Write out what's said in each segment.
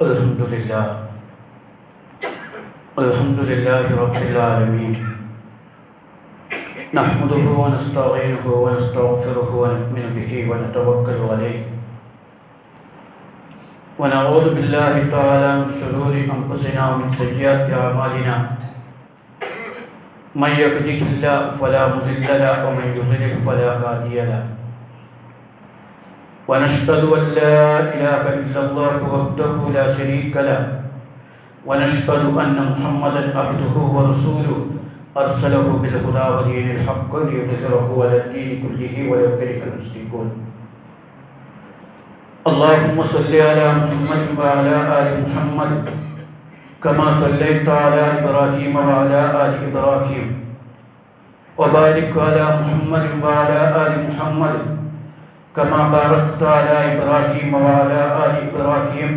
Alhamdulillahi Rabbil Alameen. Nahmaduhu wa nasta'inuhu wa nastaghfiruhu wa nu'minu bihi wa natawakkalu alayhi. Wa na'udhu billahi ta'ala min shururi anfusina wa min sayyiati a'malina. Man yahdihillahu fala mudilla lahu wa man yudlil fala hadiya lahu. ونشهد أن لا إله إلا الله وحده لا شريك له ونشهد أن محمدا عبده ورسوله أرسله بالهدى ودين الحق ليظهره على الدين كله ولو كره المشركون. اللهم صل على محمد وعلى آل محمد كما صليت على إبراهيم وعلى آل إبراهيم وبارك على محمد وعلى آل محمد كما باركت على إبراهيم وعلى آل إبراهيم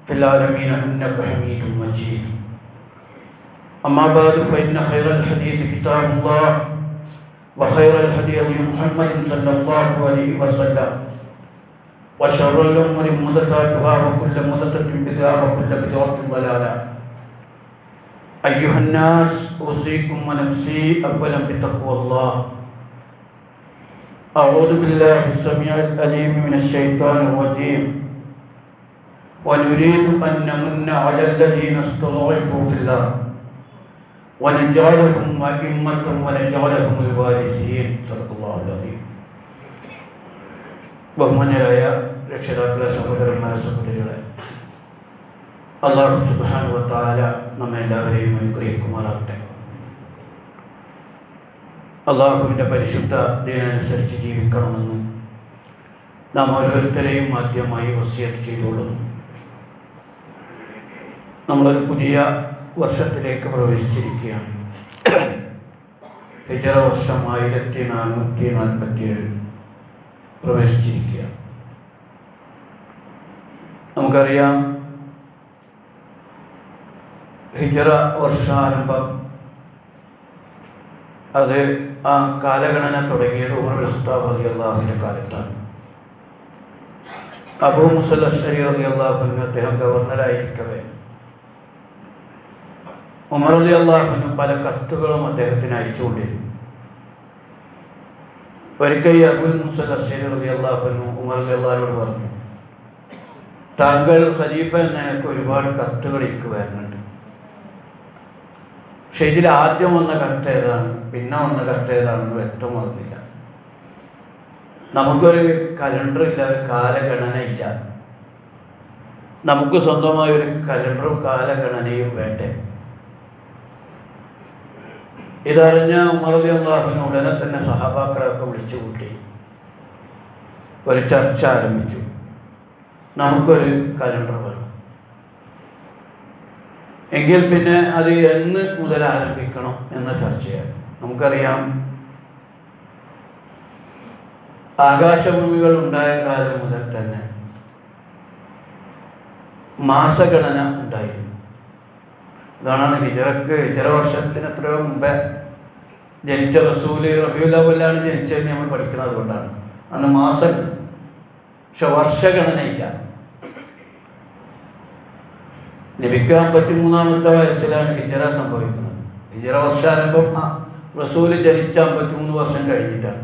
في العالمين إنك حميد مجيد. أما بعد فإن خير الحديث كتاب الله وخير الهدي هدي محمد صلى الله عليه وسلم وشر الأمور محدثاتها وكل محدثة بدعة وكل بدعة ضلالة. أيها الناس أوصيكم ونفسي أولا بتقوى الله. أعوذ بالله السميع العليم من الشيطان الرجيم. ونريد أن نمن على الذين استضعفوا في الأرض ونجعلهم أئمة ونجعلهم الوارثين. صدق الله العظيم. ബഹുമാന്യരായ രക്ഷിതാക്കളെ, സഹോദരന്മാരെ, സഹോദരികളെ, അല്ലാഹു സുബ്ഹാനഹു വ തആല നമ്മെ എല്ലാവരെയും അനുഗ്രഹിക്കുമാറാകട്ടെ. അള്ളാഹുവിൻ്റെ പരിശുദ്ധ ദീനനുസരിച്ച് ജീവിക്കണമെന്ന് നാം ഓരോരുത്തരെയും ആദ്യമായി വസിയത്ത് ചെയ്തുകൊള്ളുന്നു. നമ്മളൊരു പുതിയ വർഷത്തിലേക്ക് പ്രവേശിച്ചിരിക്കുകയാണ്. ഹിജറ വർഷം 1447 പ്രവേശിച്ചിരിക്കുകയാണ്. നമുക്കറിയാം, ഹിജറ വർഷാരംഭം അത് ആ കാലഗണന തുടങ്ങിയത് ഉമർ ഇബ്നു ഖത്താബ് റളിയല്ലാഹുവിൻ്റെ കാലത്താണ്. അബൂ മുസൽ അശ്അരി റളിയല്ലാഹു അൻഹു അദ്ദേഹം ഗവർണറായിരിക്കവേ ഉമർ റളിയല്ലാഹു അൻഹു പല കത്തുകളും അദ്ദേഹത്തിന് അയച്ചുകൊണ്ടിരുന്നു. ഒരിക്കൽ അബൂ മുസൽ അശ്അരി റളിയല്ലാഹു അൻഹു ഉമർ റളിയല്ലാഹുവിനോട് പറഞ്ഞു, താങ്കൾ ഖലീഫ എന്ന എനിക്ക് ഒരുപാട് കത്തുകൾ എനിക്ക് വരുന്നുണ്ട്. പക്ഷെ ഇതിൽ ആദ്യം വന്ന കത്ത് ഏതാണ്, പിന്നെ വന്ന കത്ത് ഏതാണെന്ന് വ്യക്തമാകുന്നില്ല. നമുക്കൊരു കലണ്ടർ ഇല്ല, ഒരു കാലഗണന ഇല്ല. നമുക്ക് സ്വന്തമായ ഒരു കലണ്ടറും കാലഗണനയും വേണ്ടേ? ഇതറിഞ്ഞ ഉമർ റളിയല്ലാഹു അൻഹു ഉടനെ തന്നെ സഹാബാക്കളെയൊക്കെ വിളിച്ചുകൂട്ടി ഒരു ചർച്ച ആരംഭിച്ചു. നമുക്കൊരു കലണ്ടർ വേണം. എങ്കിൽ പിന്നെ അത് എന്ന് മുതൽ ആരംഭിക്കണം എന്ന ചർച്ചയാണ്. നമുക്കറിയാം, ആകാശഭൂമികൾ ഉണ്ടായ കാലം മുതൽ തന്നെ മാസഗണന ഉണ്ടായിരുന്നു. അതാണ് ഹിജറ വർഷത്തിന് എത്രയോ മുമ്പേ ജനിച്ച റസൂല് റബീഉൽ അവ്വലിലാണ് ജനിച്ചതെന്ന് നമ്മൾ പഠിക്കുന്നത്. അതുകൊണ്ടാണ് അന്ന് മാസം, പക്ഷെ വർഷഗണനയില്ല. നബിക്ക് 53-ാമത്തെ വയസ്സിലാണ് ഹിജറ സംഭവിക്കുന്നത്. ഹിജറ വർഷാരംഭം റസൂല് ജനിച്ച 53 വർഷം കഴിഞ്ഞിട്ടാണ്.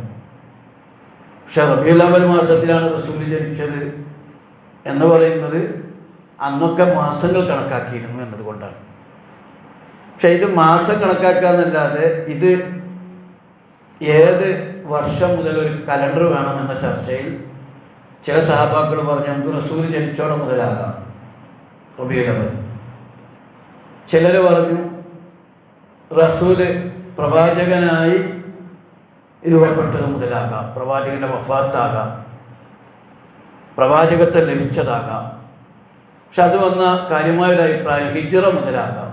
പക്ഷെ റബീഉൽ അവ്വൽ മാസത്തിലാണ് റസൂല് ജനിച്ചത് എന്ന് പറയുന്നത് അന്നൊക്കെ മാസങ്ങൾ കണക്കാക്കിയിരുന്നു എന്നതുകൊണ്ടാണ്. പക്ഷെ ഇത് മാസം കണക്കാക്കാന്നല്ലാതെ ഇത് ഏത് വർഷം മുതൽ ഒരു കലണ്ടർ വേണമെന്ന ചർച്ചയിൽ ചില സഹാബാക്കൾ പറഞ്ഞു, നമുക്ക് റസൂല് ജനിച്ചോടെ മുതലാകാം റബീഉൽ അവ്വൽ. ചിലർ പറഞ്ഞു റസൂല് പ്രവാചകനായി രൂപപ്പെട്ടത് മുതലാകാം, പ്രവാചകൻ്റെ വഫാത്താകാം, പ്രവാചകത്വം ലഭിച്ചതാകാം. പക്ഷെ അത് വന്ന കാര്യമായൊരു അഭിപ്രായം ഹിജ്റ മുതലാകാം.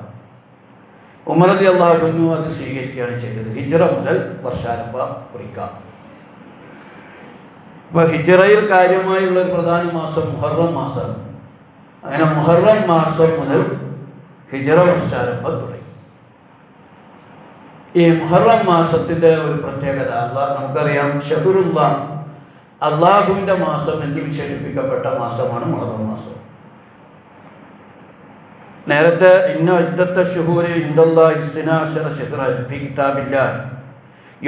ഉമർ റളിയല്ലാഹു അൻഹു അത് സ്വീകരിക്കുകയാണ് ചെയ്തത്. ഹിജ്റ മുതൽ വർഷാരംഭം കുറിക്കാം. അപ്പോൾ ഹിജ്റയിൽ കാര്യമായുള്ള ഒരു പ്രധാന മാസം മുഹറം മാസമാണ്. അങ്ങനെ മുഹറം മാസം മുതൽ ഹിജ്റ വർഷാരംഭം തുടങ്ങി. ഈ മുഹറം മാസത്തിൻ്റെ ഒരു പ്രത്യേകത നമുക്കറിയാം, ഷഹ്റുല്ലാഹ്, അള്ളാഹുവിൻ്റെ മാസം എന്ന് വിശേഷിപ്പിക്കപ്പെട്ട മാസമാണ് മുഹറം മാസം. നേരത്തെ ഇന്ന ഇദ്ദത്ത ശുഹൂരി ഇൻദല്ലാഹി ഇസ്നാ അശറ ശഹ്റൻ ഫീ കിതാബില്ലാഹ്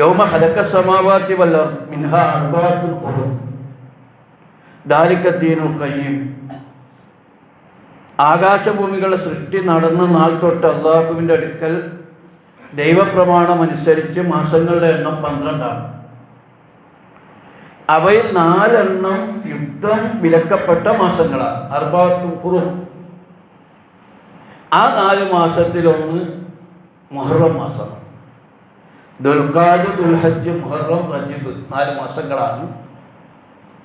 യൗമ ഖലഖ സമാവാതി വൽ അർദ് മിൻഹാ അർബഅത്തുൻ ഹുറും ദാലിക ദീനുൽ ഖയ്യിം. ആകാശഭൂമികളുടെ സൃഷ്ടി നടന്ന നാൾ തൊട്ട് അള്ളാഹുവിൻ്റെ അടുക്കൽ ദൈവപ്രമാണമനുസരിച്ച് മാസങ്ങളുടെ എണ്ണം 12. അവയിൽ 4 യുദ്ധം വിലക്കപ്പെട്ട മാസങ്ങളാണ്. അർബഅത്തുൻ ഹുറും. ആ 4 മാസത്തിലൊന്ന് മുഹറം മാസമാണ്. ദുൽഖഅദ, ദുൽഹജ്ജ്, മുഹറം, റജബ് 4 മാസങ്ങളാണ്.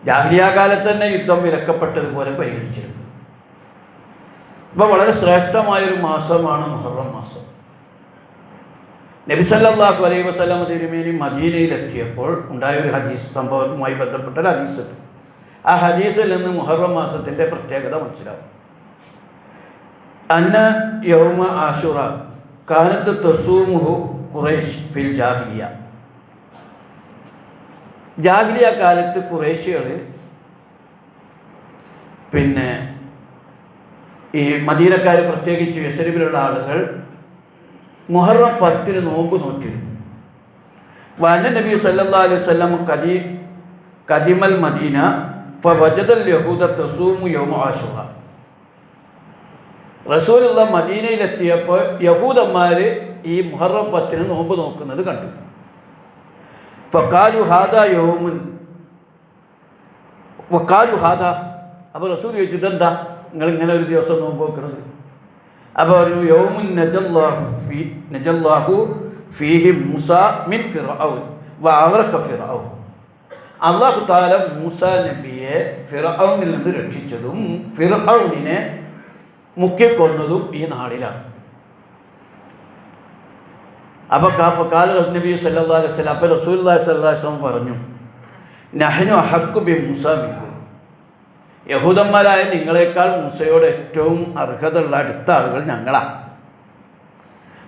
ജാഹിലിയ്യ കാലത്ത് തന്നെ യുദ്ധം വിലക്കപ്പെട്ടതുപോലെ പരിഗണിച്ചിരുന്നത്. അപ്പോൾ വളരെ ശ്രേഷ്ഠമായൊരു മാസമാണ് മുഹറം മാസം. നബി സല്ലല്ലാഹു അലൈഹി വസല്ലം തിരുമേനി മദീനയിലെത്തിയപ്പോൾ ഉണ്ടായൊരു ഹദീസ്, സംഭവവുമായി ബന്ധപ്പെട്ട ഒരു ഹദീസ്. ആ ഹദീസിൽ നിന്ന് മുഹറം മാസത്തിൻ്റെ പ്രത്യേകത മനസ്സിലാവും. അന്ന യൗമ ആശുറ കാനത്ത് തസൂമുഹു ഖുറൈശ് ഫിൽ ജാഹിലിയ. ജാഹിലിയ കാലത്ത് ഖുറൈശികൾ ഈ മദീനക്കാർ, പ്രത്യേകിച്ച് യസ്രിബിലുള്ള ആളുകൾ മുഹറം 10 നോമ്പ് നോറ്റിരുന്നു. വന്ന നബി സല്ലല്ലാഹു അലൈഹി വസല്ലം കദിമൽ മദീന ഫവജദൽ യഹൂദ തസൂമു യൗമ ആശുറ. റസൂലുള്ള മദീനയിലെത്തിയപ്പോൾ യഹൂദന്മാർ ഈ മുഹറം 10 നോമ്പ് നോക്കുന്നത് കണ്ടു. ഫഖാലു ഹാദാ യൗമുൻ വഖാലു ഹാദാ. അപ്പോൾ റസൂൽ ചോദിച്ചു, ഇതെന്താ നിങ്ങളിങ്ങനെ ഒരു ദിവസം നോമ്പ് നോക്കുന്നത്? അപ്പോൾ ഒരു യൗമുൻ നജല്ലാഹു ഫീഹി മൂസ മിൻ ഫിർഔൻ വഅഗ്റഖ ഫിർഔൻ. അല്ലാഹു തആല മൂസ നബിയെ ഫിർഔനിൽ നിന്ന് രക്ഷിച്ചതും ഫിർഔനിനെ മുക്കിക്കൊന്നതും ഈ നാളിലാണ്. അപ്പോൾ കാല നബി സല്ലല്ലാഹു അലൈഹി വസല്ലം, അപ്പോൾ റസൂലുള്ളാഹി സ്വല്ലല്ലാഹു അലൈഹി വസല്ലം പറഞ്ഞു, നഹ്നു അഹഖു ബി മൂസ മിൻകും. യഹൂദന്മാരായ നിങ്ങളെക്കാൾ മൂസയോട് ഏറ്റവും അർഹതയുള്ള അടുത്ത ആളുകൾ ഞങ്ങളാണ്.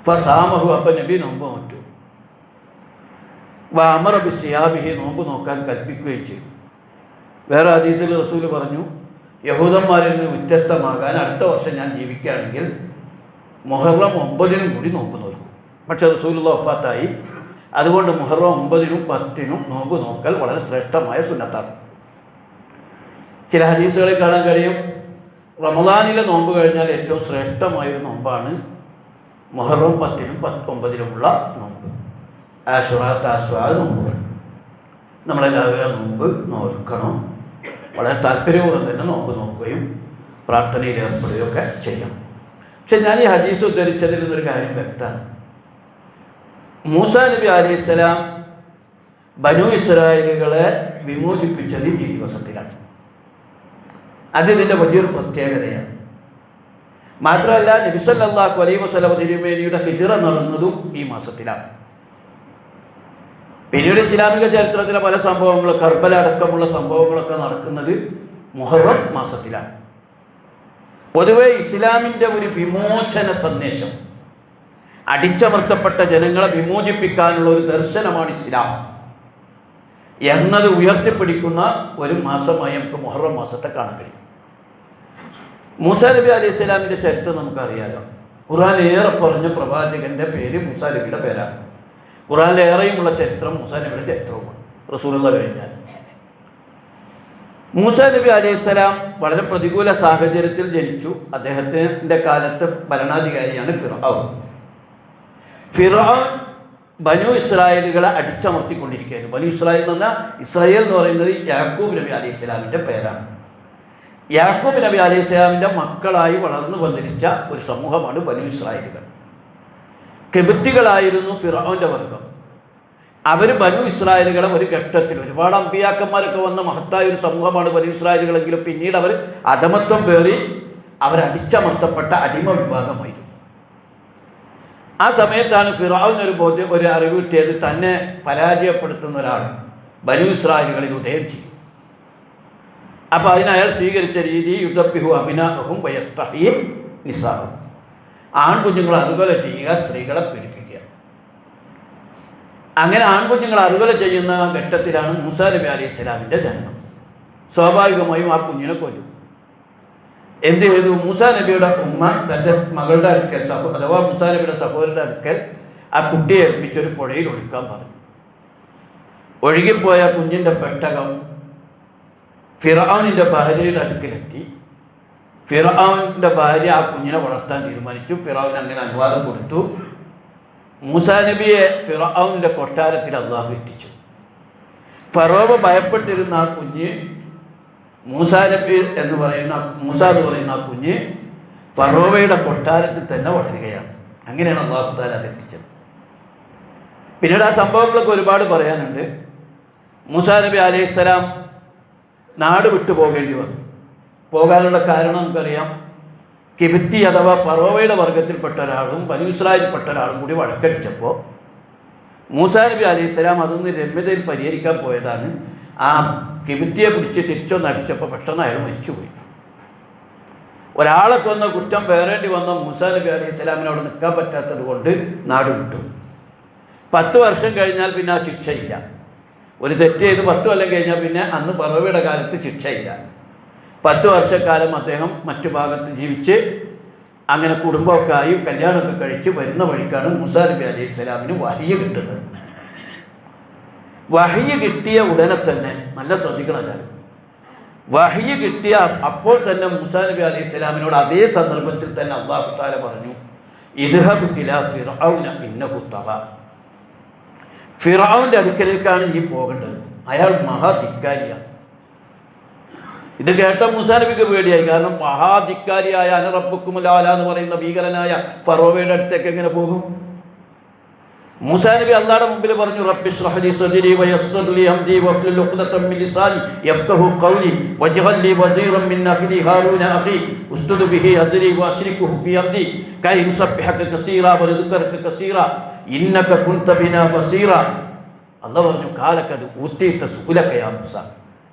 ഫസാമഹു. അപ്പം നബി നോമ്പ് നോറ്റു. വഅമറ ബിസിയാബിഹി. നോമ്പ് നോക്കാൻ കൽപ്പിക്കുകയും ചെയ്തു. വേറെ ഹദീസിൽ റസൂൽ പറഞ്ഞു, യഹൂദന്മാരിൽ നിന്ന് വ്യത്യസ്തമാകാൻ അടുത്ത വർഷം ഞാൻ ജീവിക്കുകയാണെങ്കിൽ മുഹറം 9 കൂടി നോമ്പ് നോക്കും. പക്ഷേ റസൂലുള്ള വഫാത്തായി. അതുകൊണ്ട് മുഹറം 9 10 നോമ്പ് നോക്കൽ വളരെ ശ്രേഷ്ഠമായ സുന്നത്താണ്. ചില ഹദീസുകളിൽ കാണാൻ കഴിയും, റമദാനിലെ നോമ്പ് കഴിഞ്ഞാൽ ഏറ്റവും ശ്രേഷ്ഠമായൊരു നോമ്പാണ് മുഹറം 10 9 നോമ്പ്. ആശുറ, താസ്വാ നോമ്പുകൾ നമ്മളെല്ലാവരും നോമ്പ് നോക്കണം. വളരെ താല്പര്യപൂർവ്വം തന്നെ നോമ്പ് നോക്കുകയും പ്രാർത്ഥനയിൽ ഏർപ്പെടുകയൊക്കെ ചെയ്യണം. പക്ഷെ ഞാൻ ഈ ഹദീസ് ഉദ്ധരിച്ചതിൽ നിന്നൊരു കാര്യം വ്യക്തമാണ്. മൂസാ നബി അലൈഹിസ്സലാം ബനു ഇസ്രായേലുകളെ വിമോചിപ്പിച്ചത് ഈ ദിവസത്തിലാണ്. അത് ഇതിൻ്റെ വലിയൊരു പ്രത്യേകതയാണ്. മാത്രമല്ല നബി സല്ലല്ലാഹു അലൈഹി വസല്ലം തിരുമേനിയുടെ ഹിജ്റ നടന്നതും ഈ മാസത്തിലാണ്. പിന്നീട് ഇസ്ലാമിക ചരിത്രത്തിലെ പല സംഭവങ്ങൾ, കർബല അടക്കമുള്ള സംഭവങ്ങളൊക്കെ നടക്കുന്നത് മുഹറം മാസത്തിലാണ്. പൊതുവെ ഇസ്ലാമിൻ്റെ ഒരു വിമോചന സന്ദേശം, അടിച്ചമർത്തപ്പെട്ട ജനങ്ങളെ വിമോചിപ്പിക്കാനുള്ള ഒരു ദർശനമാണ് ഇസ്ലാം എന്നത് ഉയർത്തിപ്പിടിക്കുന്ന ഒരു മാസമായി നമുക്ക് മുഹറം മാസത്തെ കാണാൻ കഴിയും. മൂസാ നബി അലൈഹി സ്വലാമിൻ്റെ ചരിത്രം നമുക്കറിയാലോ. ഖുർആൻ ഏറെ പറഞ്ഞ പ്രവാചകൻ്റെ പേര് മൂസാ നബിയുടെ പേരാണ്. ഖുർആനിൽ ഏറെയുമുള്ള ചരിത്രം മൂസാ നബിയുടെ ചരിത്രവുമാണ്. റസൂലുള്ള കഴിഞ്ഞാൽ മൂസാ നബി അലൈഹി സ്വലാം വളരെ പ്രതികൂല സാഹചര്യത്തിൽ ജനിച്ചു. അദ്ദേഹത്തിൻ്റെ കാലത്ത് ഭരണാധികാരിയാണ് ഫിർഔൻ. ഫിർഔൻ ബനു ഇസ്രായേലുകളെ അടിച്ചമർത്തിക്കൊണ്ടിരിക്കുകയായിരുന്നു. ബനു ഇസ്രായേൽ എന്ന് പറഞ്ഞാൽ, ഇസ്രായേൽ എന്ന് പറയുന്നത് യാക്കൂബ് നബി അലൈഹി സ്വലാമിൻ്റെ പേരാണ്. യാക്കൂബ് നബി അലൈഹി സ്വലാമിൻ്റെ മക്കളായി വളർന്നു വന്നിരിച്ച ഒരു സമൂഹമാണ് ബനു ഇസ്രായേലുകൾ. കിബിത്തികളായിരുന്നു ഫിർഔൻ്റെ വർഗം. അവർ ബനു ഇസ്രായേലുകളെ ഒരു ഘട്ടത്തിൽ, ഒരുപാട് അമ്പിയാക്കന്മാരൊക്കെ വന്ന മഹത്തായ ഒരു സമൂഹമാണ് ബനു ഇസ്രായേലുകളെങ്കിലും പിന്നീട് അവർ അധമത്വം പേറി അവരടിച്ചമർത്തപ്പെട്ട അടിമ വിഭാഗമായിരുന്നു. ആ സമയത്താണ് ഫിർഔന് ഒരു അറിവ് കിട്ടിയത്, തന്നെ പരാജയപ്പെടുത്തുന്ന ഒരാൾ ബനു ഇസ്രായേലുകളിൽ ഉദയം ചെയ്യും. അപ്പോൾ അതിനയാൾ സ്വീകരിച്ച രീതി യുദ്ധബിഹു അബിനാഹും വയസ്തഹീം നിസാഹും. ആൺകുഞ്ഞുങ്ങളെ അറുകൊല ചെയ്യുക, സ്ത്രീകളെ പീഡിപ്പിക്കുക. അങ്ങനെ ആൺകുഞ്ഞുങ്ങളെ അറുകൊല ചെയ്യുന്ന ഘട്ടത്തിലാണ് മൂസാ നബി അലൈഹി സ്വലാമിൻ്റെ ജനനം. സ്വാഭാവികമായും ആ കുഞ്ഞിനെ കൊല്ലും. എന്ത് ചെയ്തു? മൂസാ നബിയുടെ ഉമ്മ തൻ്റെ മകളുടെ അടുക്കൽ, അഥവാ മൂസാ നബിയുടെ സഹോദരൻ്റെ അടുക്കൽ ആ കുട്ടിയെ ഏൽപ്പിച്ചൊരു പുഴയിൽ ഒഴുക്കാൻ പറഞ്ഞു. ഒഴുകിപ്പോയ കുഞ്ഞിൻ്റെ പെട്ടകം ഫിർഔനിൻ്റെ ഭാര്യയുടെ അടുക്കലെത്തി. ഫിർഔനിൻ്റെ ഭാര്യ ആ കുഞ്ഞിനെ വളർത്താൻ തീരുമാനിച്ചു. ഫിർഔൻ അങ്ങനെ അനുവാദം കൊടുത്തു. മൂസാ നബിയെ ഫിർഔനിൻ്റെ കൊട്ടാരത്തിൽ അള്ളാഹു എത്തിച്ചു. ഫറോവ ഭയപ്പെട്ടിരുന്ന ആ കുഞ്ഞ് മൂസാ എന്ന് പറയുന്ന ആ കുഞ്ഞ് ഫറോവയുടെ കൊട്ടാരത്തിൽ തന്നെ വളരുകയാണ്. അങ്ങനെയാണ് അള്ളാഹു തആല അതെത്തിച്ചത്. പിന്നീട് ആ സംഭവങ്ങളൊക്കെ ഒരുപാട് പറയാനുണ്ട്. മൂസാ നബി അലൈഹിസ്സലാം നാട് വിട്ടു പോകേണ്ടി വന്നു. പോകാനുള്ള കാരണം നമുക്കറിയാം. കിബിത്തി അഥവാ ഫറോവയുടെ വർഗത്തിൽപ്പെട്ട ഒരാളും ബനൂ ഇസ്രായേലിൽപ്പെട്ട ഒരാളും കൂടി വഴക്കടിച്ചപ്പോൾ മൂസാ നബി അലൈഹിസ്സലാം അതൊന്ന് രമ്യതയിൽ പരിഹരിക്കാൻ പോയതാണ്. ആ കിബിത്തിയെ പിടിച്ച് തിരിച്ചൊന്ന് അടിച്ചപ്പോൾ പെട്ടെന്ന് അയാൾ മരിച്ചുപോയി. ഒരാളെ കൊന്ന കുറ്റം പേറേണ്ടി വന്ന മൂസാ നബി അലൈഹിസ്സലാമിന് അവിടെ നിൽക്കാൻ പറ്റാത്തത് കൊണ്ട് നാട് വിട്ടു. 10 വർഷം കഴിഞ്ഞാൽ പിന്നെ ആ ശിക്ഷയില്ല. ഒരു തെറ്റ് ചെയ്ത് 10 കൊല്ലം കഴിഞ്ഞാൽ പിന്നെ അന്ന് ഫറോവയുടെ കാലത്ത് ശിക്ഷയില്ല. 10 വർഷക്കാലം അദ്ദേഹം മറ്റു ഭാഗത്ത് ജീവിച്ച് അങ്ങനെ കുടുംബമൊക്കെ ആയി കല്യാണമൊക്കെ കഴിച്ച് വരുന്ന വഴിക്കാണ് മൂസാ നബി അലൈഹിസ്സലാമിന് വഹ്യ് കിട്ടുന്നത്. വഹ്യ് കിട്ടിയ ഉടനെ തന്നെ, നല്ല ശ്രദ്ധിക്കണം എല്ലാവരും, വഹ്യ് കിട്ടിയ അപ്പോൾ തന്നെ മൂസാ നബി അലൈഹിസ്സലാമിനോട് അതേ സന്ദർഭത്തിൽ തന്നെ അല്ലാഹു തആല പറഞ്ഞു, ഇദ്ഹബ് ഇലാ ഫിർഔന ഇന്നഹു തഗ. ഫിർഔന്റെ അടുക്കലേക്കാണ് നീ പോകേണ്ടത്, അയാൾ മഹാധിക്കാരിയാണ്. ഇത് കേട്ട മൂസാ നബിക്ക് പേടിയായി. കാരണം മഹാധിക്കാരിയായ അന റബ്ബുക്കുമുൽ ആല എന്ന് പറയുന്ന ഭീകരനായ ഫറോവയുടെ അടുത്തേക്ക് എങ്ങനെ പോകും? മൂസാ നബി അല്ലാഹുവിന്റെ മുമ്പിൽ പറഞ്ഞു, റബ്ബി ഇശ്റഹ് ലി സദ്രി വയസ്സിർ ലി അംരി വഹ്ലുൽ ഉഖ്ദതം മിൻ ലിസാനി യഫ്ഖഹു ഖൗലി വജ്അൽ ലി വസീറൻ മിൻ അഖ്ലി ഹാറൂന അഖി ഉസ്തുദ് ബിഹി അസ്രി വഅശ്രികുഹു ഫീ അംരി കൈ നുസബ്ബിഹക കസീറ വനദ്കറക കസീറ ഇന്നക കുൻത ബിനാ ബസീറ. അല്ലാഹു പറഞ്ഞു, കാലക്കത് ഊതീത സുലക യാ മൂസ,